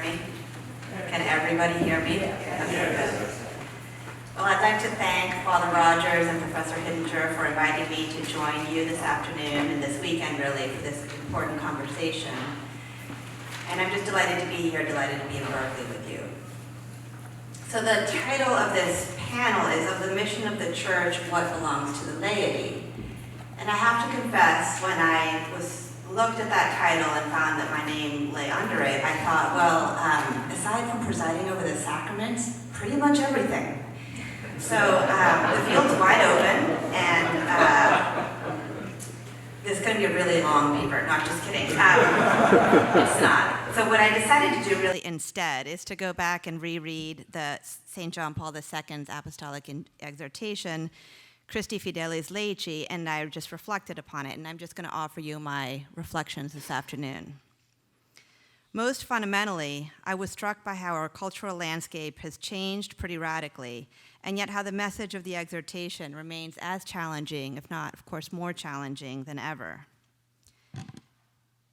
me? Can everybody hear me? Yes. Well, I'd like to thank Father Rogers and Professor Hittinger for inviting me to join you this afternoon and this weekend, really, for this important conversation. And I'm just delighted to be here, delighted to be in Berkeley with you. So the title of this panel is Of the Mission of the Church, What Belongs to the Laity? And I have to confess, when I looked at that title and found that my name lay under it, I thought, well, aside from presiding over the sacraments, pretty much everything. So the field's wide open, and this is going to be a really long paper. Not just kidding. It's not. So what I decided to do really instead is to go back and reread the St. John Paul II's Apostolic Exhortation, Christi Fidelis Laity, and I just reflected upon it, and I'm just going to offer you my reflections this afternoon. Most fundamentally, I was struck by how our cultural landscape has changed pretty radically, and yet how the message of the exhortation remains as challenging, if not, of course, more challenging than ever.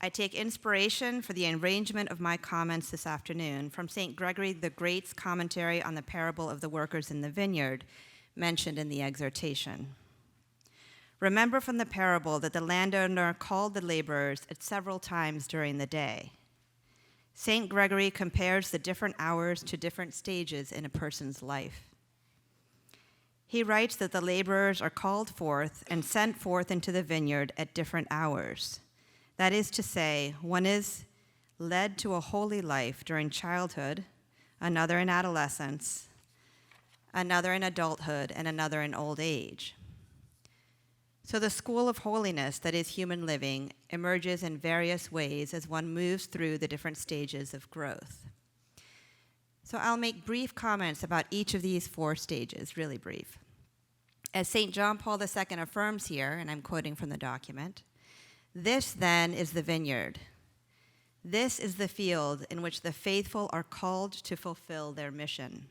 I take inspiration for the arrangement of my comments this afternoon from St. Gregory the Great's commentary on the parable of the workers in the vineyard, mentioned in the exhortation. Remember from the parable that the landowner called the laborers at several times during the day. St. Gregory compares the different hours to different stages in a person's life. He writes that the laborers are called forth and sent forth into the vineyard at different hours. That is to say, one is led to a holy life during childhood, another in adolescence, another in adulthood, and another in old age. So the school of holiness that is human living emerges in various ways as one moves through the different stages of growth. So I'll make brief comments about each of these four stages, really brief. As St. John Paul II affirms here, and I'm quoting from the document, "This then is the vineyard. This is the field in which the faithful are called to fulfill their mission."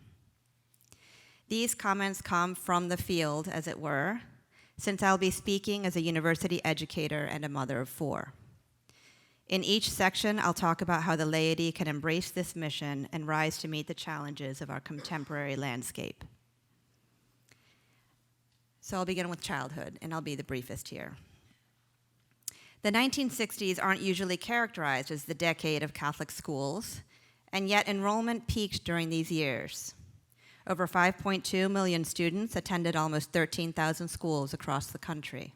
These comments come from the field, as it were, since I'll be speaking as a university educator and a mother of four. In each section, I'll talk about how the laity can embrace this mission and rise to meet the challenges of our contemporary landscape. So I'll begin with childhood, and I'll be the briefest here. The 1960s aren't usually characterized as the decade of Catholic schools, and yet enrollment peaked during these years. Over 5.2 million students attended almost 13,000 schools across the country.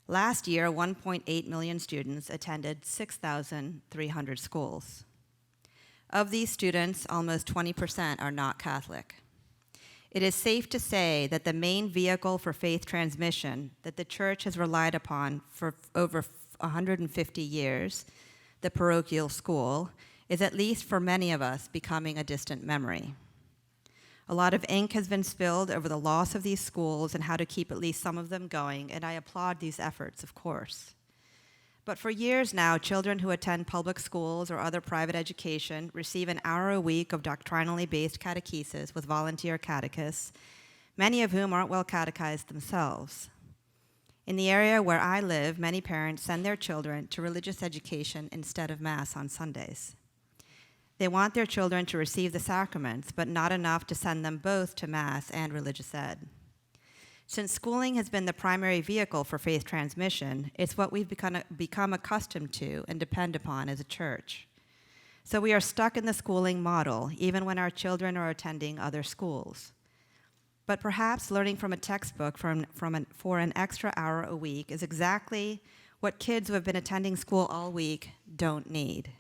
Last year, 1.8 million students attended 6,300 schools. Of these students, almost 20% are not Catholic. It is safe to say that the main vehicle for faith transmission that the Church has relied upon for over 150 years, the parochial school, is at least for many of us becoming a distant memory. A lot of ink has been spilled over the loss of these schools and how to keep at least some of them going, and I applaud these efforts, of course. But for years now, children who attend public schools or other private education receive an hour a week of doctrinally based catechesis with volunteer catechists, many of whom aren't well catechized themselves. In the area where I live, many parents send their children to religious education instead of Mass on Sundays. They want their children to receive the sacraments, but not enough to send them both to Mass and religious ed. Since schooling has been the primary vehicle for faith transmission, it's what we've become accustomed to and depend upon as a church. So we are stuck in the schooling model, even when our children are attending other schools. But perhaps learning from a textbook for an extra hour a week is exactly what kids who have been attending school all week don't need.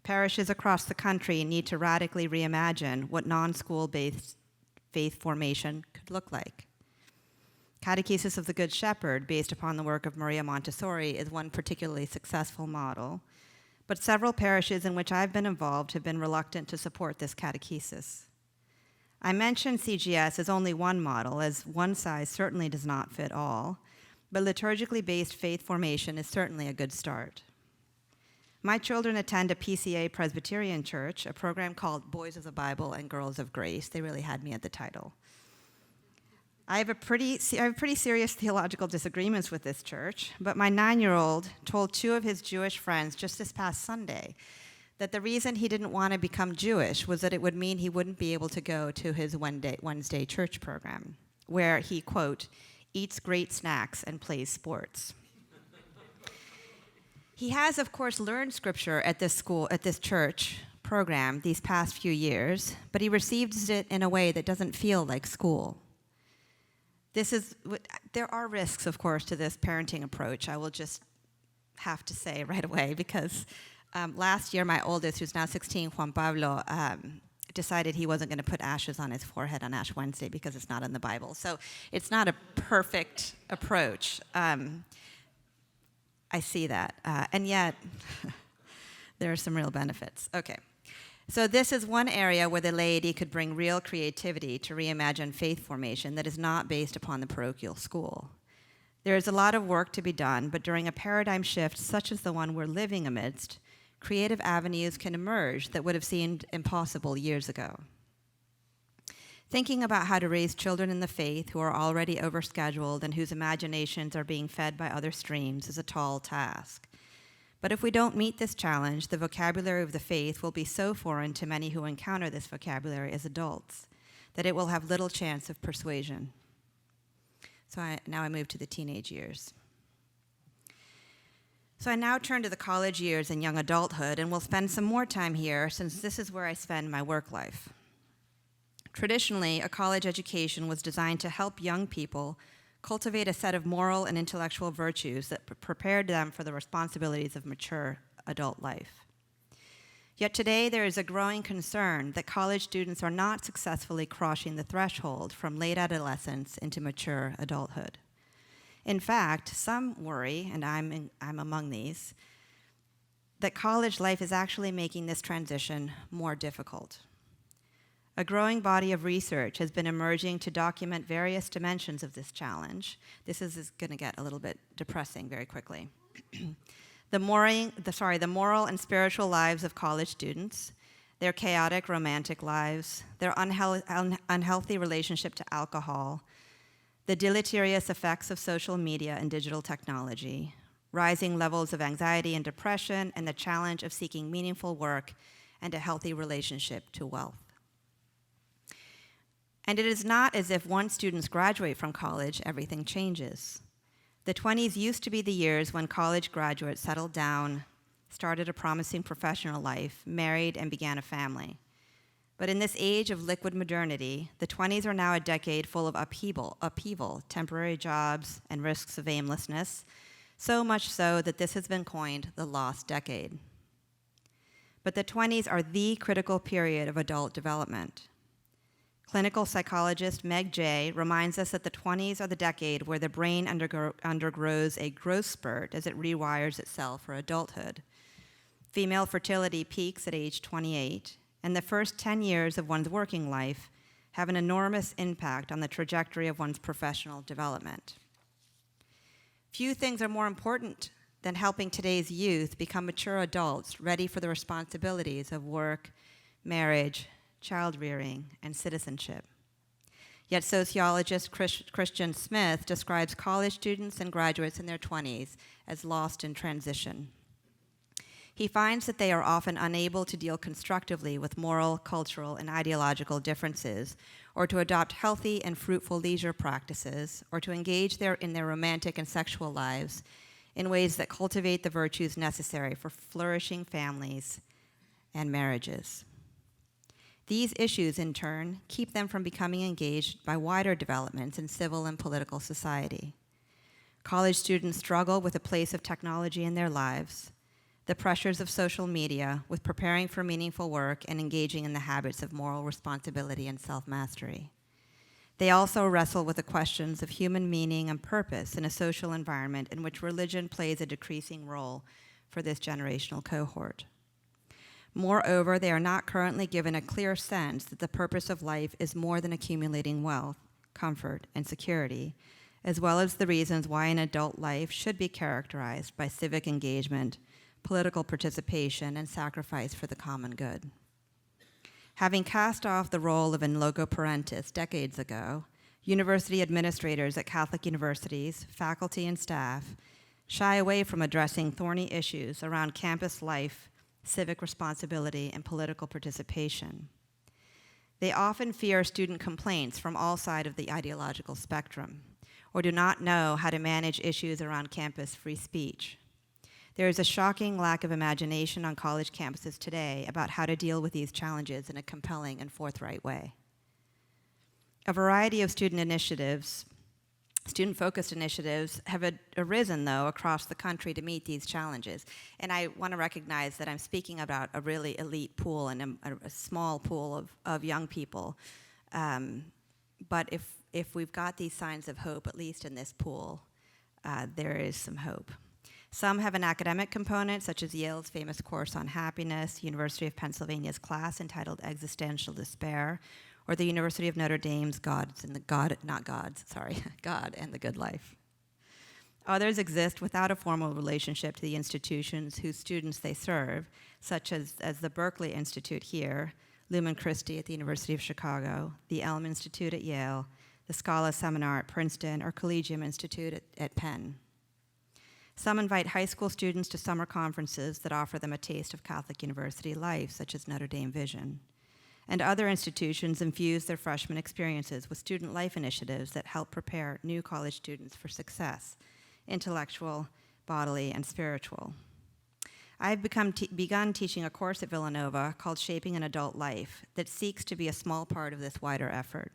Parishes across the country need to radically reimagine what non-school-based faith formation could look like. Catechesis of the Good Shepherd, based upon the work of Maria Montessori, is one particularly successful model, but several parishes in which I've been involved have been reluctant to support this catechesis. I mention CGS as only one model, as one size certainly does not fit all, but liturgically based faith formation is certainly a good start. My children attend a PCA Presbyterian church, a program called Boys of the Bible and Girls of Grace. They really had me at the title. I have pretty serious theological disagreements with this church, but my 9-year-old told 2 of his Jewish friends just this past Sunday that the reason he didn't want to become Jewish was that it would mean he wouldn't be able to go to his Wednesday church program, where he, quote, eats great snacks and plays sports. He has, of course, learned scripture at this church program these past few years, but he receives it in a way that doesn't feel like school. There are risks, of course, to this parenting approach. I will just have to say right away, because last year my oldest, who's now 16, Juan Pablo, decided he wasn't going to put ashes on his forehead on Ash Wednesday because it's not in the Bible. So it's not a perfect approach. I see that. And yet, there are some real benefits. Okay. So this is one area where the laity could bring real creativity to reimagine faith formation that is not based upon the parochial school. There is a lot of work to be done, but during a paradigm shift such as the one we're living amidst, creative avenues can emerge that would have seemed impossible years ago. Thinking about how to raise children in the faith who are already overscheduled and whose imaginations are being fed by other streams is a tall task. But if we don't meet this challenge, the vocabulary of the faith will be so foreign to many who encounter this vocabulary as adults that it will have little chance of persuasion. So now I move to the teenage years. So I now turn to the college years and young adulthood, and we'll spend some more time here since this is where I spend my work life. Traditionally, a college education was designed to help young people cultivate a set of moral and intellectual virtues that prepared them for the responsibilities of mature adult life. Yet today, there is a growing concern that college students are not successfully crossing the threshold from late adolescence into mature adulthood. In fact, some worry, and I'm among these, that college life is actually making this transition more difficult. A growing body of research has been emerging to document various dimensions of this challenge. This is going to get a little bit depressing very quickly. The moral and spiritual lives of college students, their chaotic romantic lives, their unhealthy relationship to alcohol, the deleterious effects of social media and digital technology, rising levels of anxiety and depression, and the challenge of seeking meaningful work and a healthy relationship to wealth. And it is not as if once students graduate from college, everything changes. The 20s used to be the years when college graduates settled down, started a promising professional life, married, and began a family. But in this age of liquid modernity, the 20s are now a decade full of upheaval, temporary jobs, and risks of aimlessness, so much so that this has been coined the lost decade. But the 20s are the critical period of adult development. Clinical psychologist Meg Jay reminds us that the 20s are the decade where the brain undergoes a growth spurt as it rewires itself for adulthood. Female fertility peaks at age 28, and the first 10 years of one's working life have an enormous impact on the trajectory of one's professional development. Few things are more important than helping today's youth become mature adults ready for the responsibilities of work, marriage, child rearing, and citizenship. Yet sociologist Christian Smith describes college students and graduates in their 20s as lost in transition. He finds that they are often unable to deal constructively with moral, cultural, and ideological differences, or to adopt healthy and fruitful leisure practices, or to engage in their romantic and sexual lives in ways that cultivate the virtues necessary for flourishing families and marriages. These issues, in turn, keep them from becoming engaged by wider developments in civil and political society. College students struggle with the place of technology in their lives, the pressures of social media, with preparing for meaningful work and engaging in the habits of moral responsibility and self-mastery. They also wrestle with the questions of human meaning and purpose in a social environment in which religion plays a decreasing role for this generational cohort. Moreover, they are not currently given a clear sense that the purpose of life is more than accumulating wealth, comfort, and security, as well as the reasons why an adult life should be characterized by civic engagement, political participation, and sacrifice for the common good. Having cast off the role of in loco parentis decades ago, university administrators at Catholic universities, faculty, and staff shy away from addressing thorny issues around campus life, civic responsibility, and political participation. They often fear student complaints from all sides of the ideological spectrum, or do not know how to manage issues around campus free speech. There is a shocking lack of imagination on college campuses today about how to deal with these challenges in a compelling and forthright way. A variety of student-focused initiatives have arisen, though, across the country to meet these challenges. And I want to recognize that I'm speaking about a really elite pool and a small pool of young people. But if we've got these signs of hope, at least in this pool, there is some hope. Some have an academic component, such as Yale's famous course on happiness, University of Pennsylvania's class entitled Existential Despair, or the University of Notre Dame's God and the Good Life. Others exist without a formal relationship to the institutions whose students they serve, such as the Berkeley Institute here, Lumen Christi at the University of Chicago, the Elm Institute at Yale, the Scala Seminar at Princeton, or Collegium Institute at Penn. Some invite high school students to summer conferences that offer them a taste of Catholic university life, such as Notre Dame Vision. And other institutions infuse their freshman experiences with student life initiatives that help prepare new college students for success, intellectual, bodily, and spiritual. I've begun teaching a course at Villanova called Shaping an Adult Life that seeks to be a small part of this wider effort.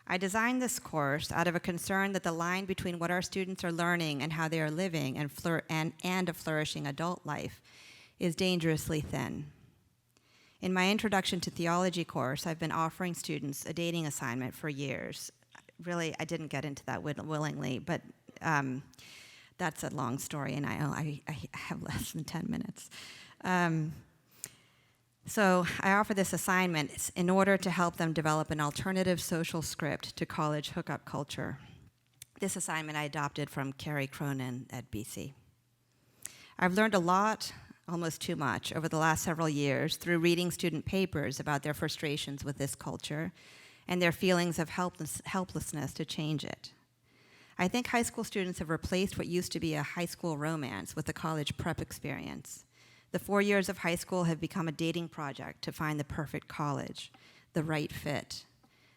I designed this course out of a concern that the line between what our students are learning and how they are living and a flourishing adult life is dangerously thin. In my Introduction to Theology course, I've been offering students a dating assignment for years. Really, I didn't get into that willingly, but that's a long story, and I have less than 10 minutes. So I offer this assignment in order to help them develop an alternative social script to college hookup culture. This assignment I adopted from Carrie Cronin at BC. I've learned a lot, almost too much, over the last several years through reading student papers about their frustrations with this culture and their feelings of helplessness to change it. I think high school students have replaced what used to be a high school romance with a college prep experience. The 4 years of high school have become a dating project to find the perfect college, the right fit.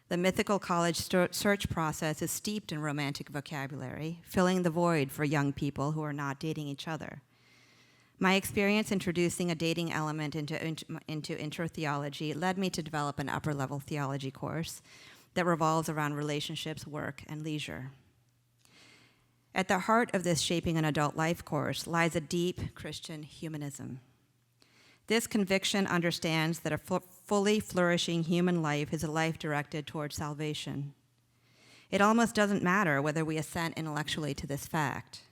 The mythical college search process is steeped in romantic vocabulary, filling the void for young people who are not dating each other. My experience introducing a dating element into intro theology led me to develop an upper-level theology course that revolves around relationships, work, and leisure. At the heart of this Shaping an Adult Life course lies a deep Christian humanism. This conviction understands that a fully flourishing human life is a life directed toward salvation. It almost doesn't matter whether we assent intellectually to this fact.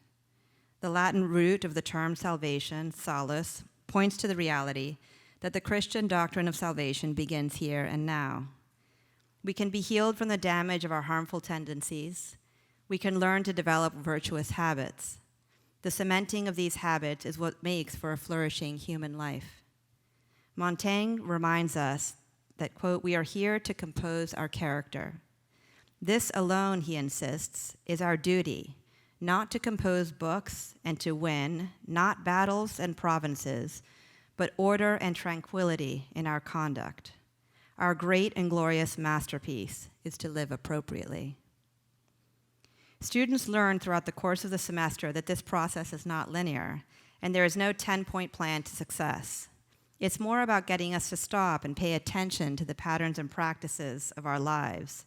The Latin root of the term salvation, salus, points to the reality that the Christian doctrine of salvation begins here and now. We can be healed from the damage of our harmful tendencies. We can learn to develop virtuous habits. The cementing of these habits is what makes for a flourishing human life. Montaigne reminds us that, quote, we are here to compose our character. This alone, he insists, is our duty, not to compose books and to win, not battles and provinces, but order and tranquility in our conduct. Our great and glorious masterpiece is to live appropriately. Students learn throughout the course of the semester that this process is not linear, and there is no 10-point plan to success. It's more about getting us to stop and pay attention to the patterns and practices of our lives,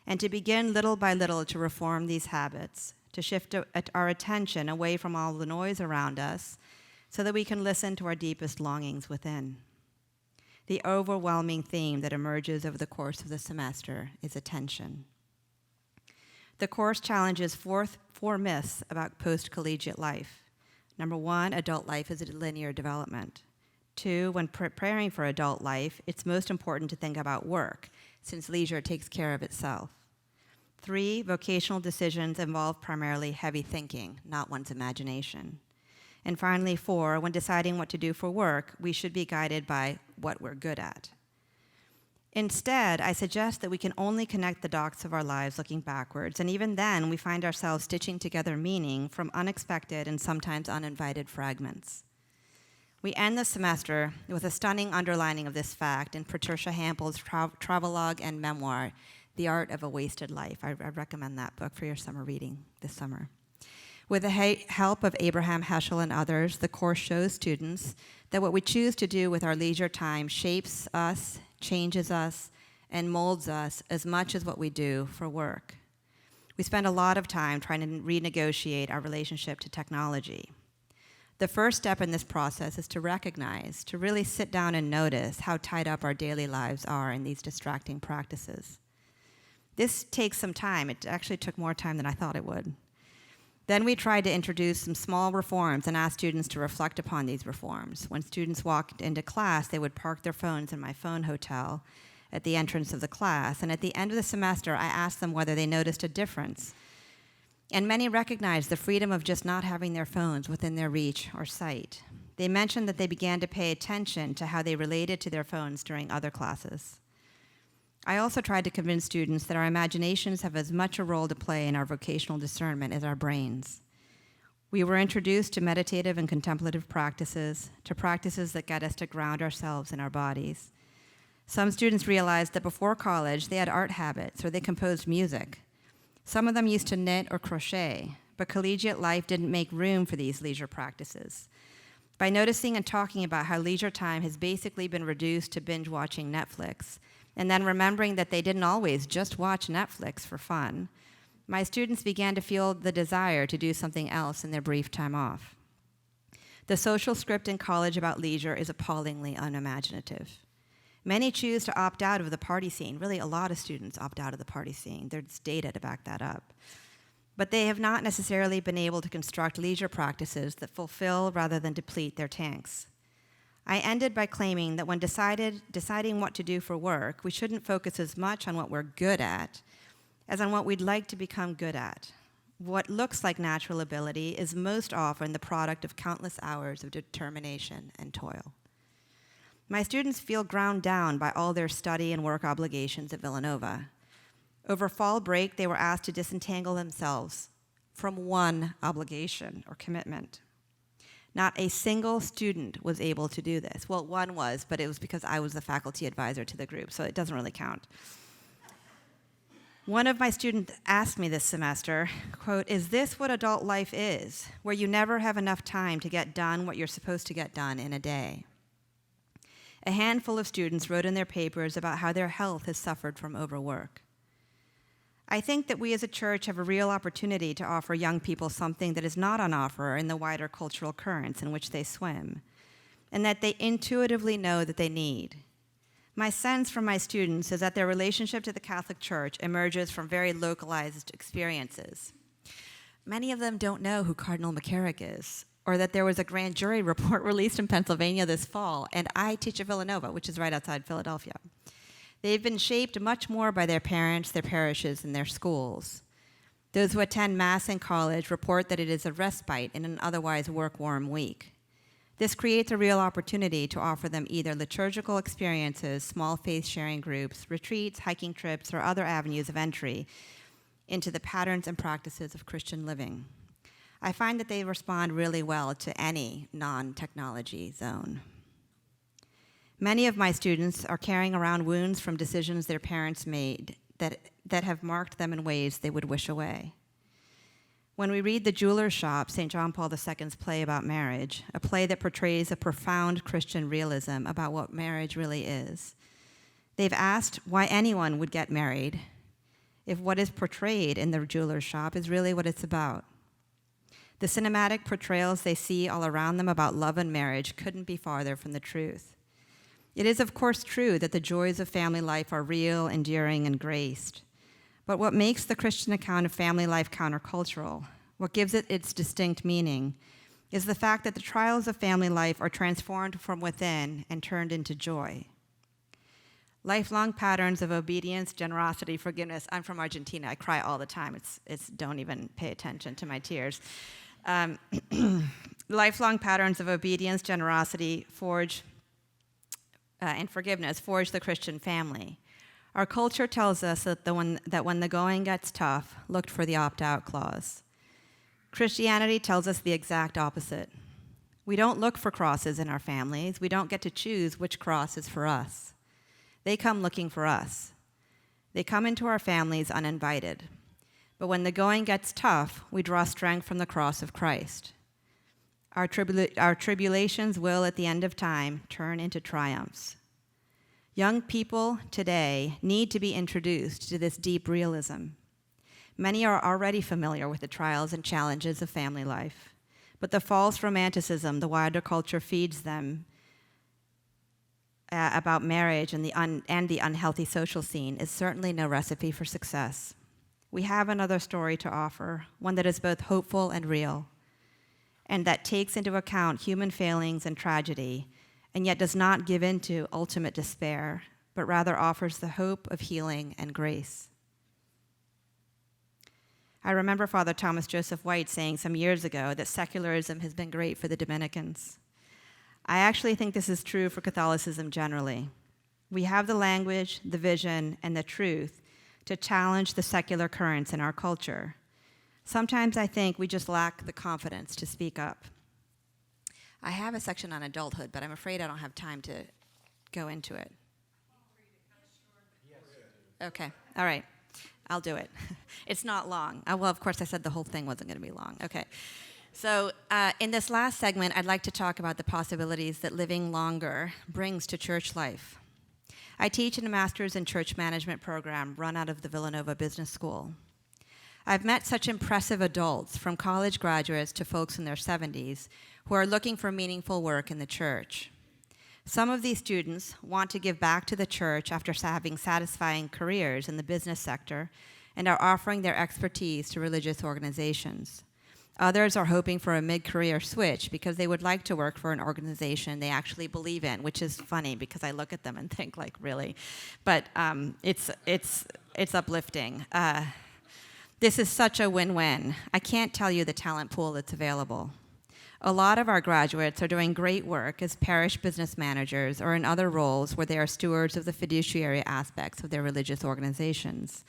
and to begin little by little to reform these habits, to shift our attention away from all the noise around us so that we can listen to our deepest longings within. The overwhelming theme that emerges over the course of the semester is attention. The course challenges four myths about post-collegiate life. Number one, adult life is a linear development. Two, when preparing for adult life, it's most important to think about work, since leisure takes care of itself. Three, vocational decisions involve primarily heavy thinking, not one's imagination. And finally, four, when deciding what to do for work, we should be guided by what we're good at. Instead, I suggest that we can only connect the dots of our lives looking backwards, and even then, we find ourselves stitching together meaning from unexpected and sometimes uninvited fragments. We end the semester with a stunning underlining of this fact in Patricia Hampel's travelogue and memoir, The Art of a Wasted Life. I recommend that book for your summer reading this summer. With the help of Abraham Heschel and others, the course shows students that what we choose to do with our leisure time shapes us, changes us, and molds us as much as what we do for work. We spend a lot of time trying to renegotiate our relationship to technology. The first step in this process is to recognize, to really sit down and notice how tied up our daily lives are in these distracting practices. This takes some time. It actually took more time than I thought it would. Then we tried to introduce some small reforms and ask students to reflect upon these reforms. When students walked into class, they would park their phones in my phone hotel at the entrance of the class, and at the end of the semester, I asked them whether they noticed a difference. And many recognized the freedom of just not having their phones within their reach or sight. They mentioned that they began to pay attention to how they related to their phones during other classes. I also tried to convince students that our imaginations have as much a role to play in our vocational discernment as our brains. We were introduced to meditative and contemplative practices, to practices that get us to ground ourselves in our bodies. Some students realized that before college, they had art habits or they composed music. Some of them used to knit or crochet, but collegiate life didn't make room for these leisure practices. By noticing and talking about how leisure time has basically been reduced to binge watching Netflix, and then remembering that they didn't always just watch Netflix for fun, my students began to feel the desire to do something else in their brief time off. The social script in college about leisure is appallingly unimaginative. Many choose to opt out of the party scene. Really, a lot of students opt out of the party scene. There's data to back that up. But they have not necessarily been able to construct leisure practices that fulfill rather than deplete their tanks. I ended by claiming that when deciding what to do for work, we shouldn't focus as much on what we're good at as on what we'd like to become good at. What looks like natural ability is most often the product of countless hours of determination and toil. My students feel ground down by all their study and work obligations at Villanova. Over fall break, they were asked to disentangle themselves from one obligation or commitment. Not a single student was able to do this. Well, one was, but it was because I was the faculty advisor to the group, so it doesn't really count. One of my students asked me this semester, quote, "Is this what adult life is, where you never have enough time to get done what you're supposed to get done in a day?" A handful of students wrote in their papers about how their health has suffered from overwork. I think that we as a church have a real opportunity to offer young people something that is not on offer in the wider cultural currents in which they swim, and that they intuitively know that they need. My sense from my students is that their relationship to the Catholic Church emerges from very localized experiences. Many of them don't know who Cardinal McCarrick is, or that there was a grand jury report released in Pennsylvania this fall, and I teach at Villanova, which is right outside Philadelphia. They've been shaped much more by their parents, their parishes, and their schools. Those who attend Mass in college report that it is a respite in an otherwise work-worn week. This creates a real opportunity to offer them either liturgical experiences, small faith-sharing groups, retreats, hiking trips, or other avenues of entry into the patterns and practices of Christian living. I find that they respond really well to any non-technology zone. Many of my students are carrying around wounds from decisions their parents made that have marked them in ways they would wish away. When we read The Jeweler's Shop, St. John Paul II's play about marriage, a play that portrays a profound Christian realism about what marriage really is, they've asked why anyone would get married if what is portrayed in The Jeweler's Shop is really what it's about. The cinematic portrayals they see all around them about love and marriage couldn't be farther from the truth. It is, of course, true that the joys of family life are real, enduring, and graced. But what makes the Christian account of family life countercultural, what gives it its distinct meaning, is the fact that the trials of family life are transformed from within and turned into joy. Lifelong patterns of obedience, generosity, forgiveness. I'm from Argentina. I cry all the time. It's don't even pay attention to my tears. Lifelong patterns of obedience, generosity, and forgiveness forge the Christian family. Our culture tells us that when the going gets tough, look for the opt-out clause. Christianity tells us the exact opposite. We don't look for crosses in our families. We don't get to choose which cross is for us. They come looking for us. They come into our families uninvited. But when the going gets tough, we draw strength from the cross of Christ. Our tribulations will, at the end of time, turn into triumphs. Young people today need to be introduced to this deep realism. Many are already familiar with the trials and challenges of family life, but the false romanticism the wider culture feeds them about marriage and the unhealthy social scene is certainly no recipe for success. We have another story to offer, one that is both hopeful and real, and that takes into account human failings and tragedy, and yet does not give in to ultimate despair, but rather offers the hope of healing and grace. I remember Father Thomas Joseph White saying some years ago that secularism has been great for the Dominicans. I actually think this is true for Catholicism generally. We have the language, the vision, and the truth to challenge the secular currents in our culture. Sometimes I think we just lack the confidence to speak up. I have a section on adulthood, but I'm afraid I don't have time to go into it. Okay, all right, I'll do it. It's not long. Well, of course, I said the whole thing wasn't going to be long. Okay, so in this last segment, I'd like to talk about the possibilities that living longer brings to church life. I teach in a master's in church management program run out of the Villanova Business School. I've met such impressive adults, from college graduates to folks in their 70s, who are looking for meaningful work in the church. Some of these students want to give back to the church after having satisfying careers in the business sector and are offering their expertise to religious organizations. Others are hoping for a mid-career switch because they would like to work for an organization they actually believe in, which is funny because I look at them and think, like, really? But it's uplifting. This is such a win-win. I can't tell you the talent pool that's available. A lot of our graduates are doing great work as parish business managers or in other roles where they are stewards of the fiduciary aspects of their religious organizations.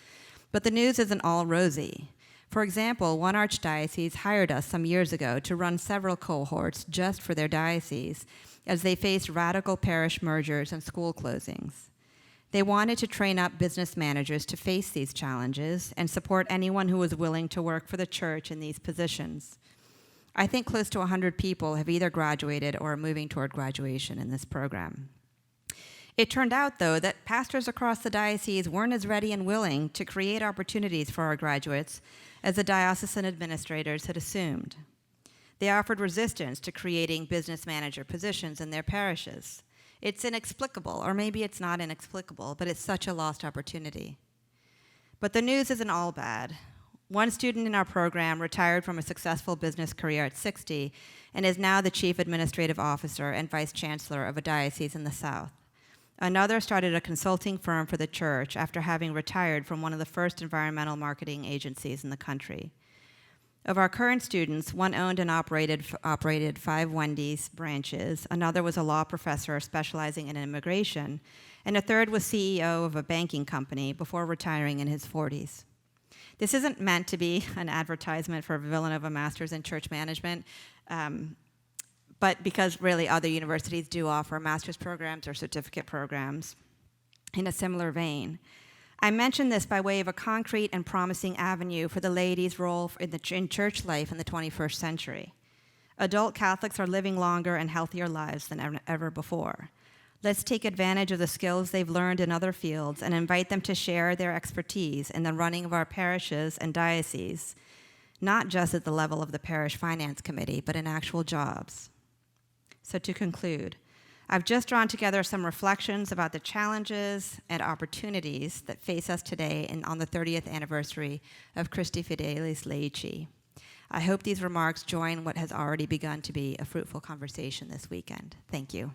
But the news isn't all rosy. For example, one archdiocese hired us some years ago to run several cohorts just for their diocese as they faced radical parish mergers and school closings. They wanted to train up business managers to face these challenges and support anyone who was willing to work for the church in these positions. I think close to 100 people have either graduated or are moving toward graduation in this program. It turned out, though, that pastors across the diocese weren't as ready and willing to create opportunities for our graduates as the diocesan administrators had assumed. They offered resistance to creating business manager positions in their parishes. It's inexplicable, or maybe it's not inexplicable, but it's such a lost opportunity. But the news isn't all bad. One student in our program retired from a successful business career at 60 and is now the chief administrative officer and vice chancellor of a diocese in the South. Another started a consulting firm for the church after having retired from one of the first environmental marketing agencies in the country. Of our current students, one owned and operated 5 Wendy's branches, another was a law professor specializing in immigration, and a third was CEO of a banking company before retiring in his 40s. This isn't meant to be an advertisement for Villanova Masters in Church Management, but because really other universities do offer master's programs or certificate programs in a similar vein. I mention this by way of a concrete and promising avenue for the laity's role in church life in the 21st century. Adult Catholics are living longer and healthier lives than ever before. Let's take advantage of the skills they've learned in other fields and invite them to share their expertise in the running of our parishes and dioceses, not just at the level of the parish finance committee, but in actual jobs. So to conclude, I've just drawn together some reflections about the challenges and opportunities that face us today on the 30th anniversary of Christi Fidelis Laity. I hope these remarks join what has already begun to be a fruitful conversation this weekend. Thank you.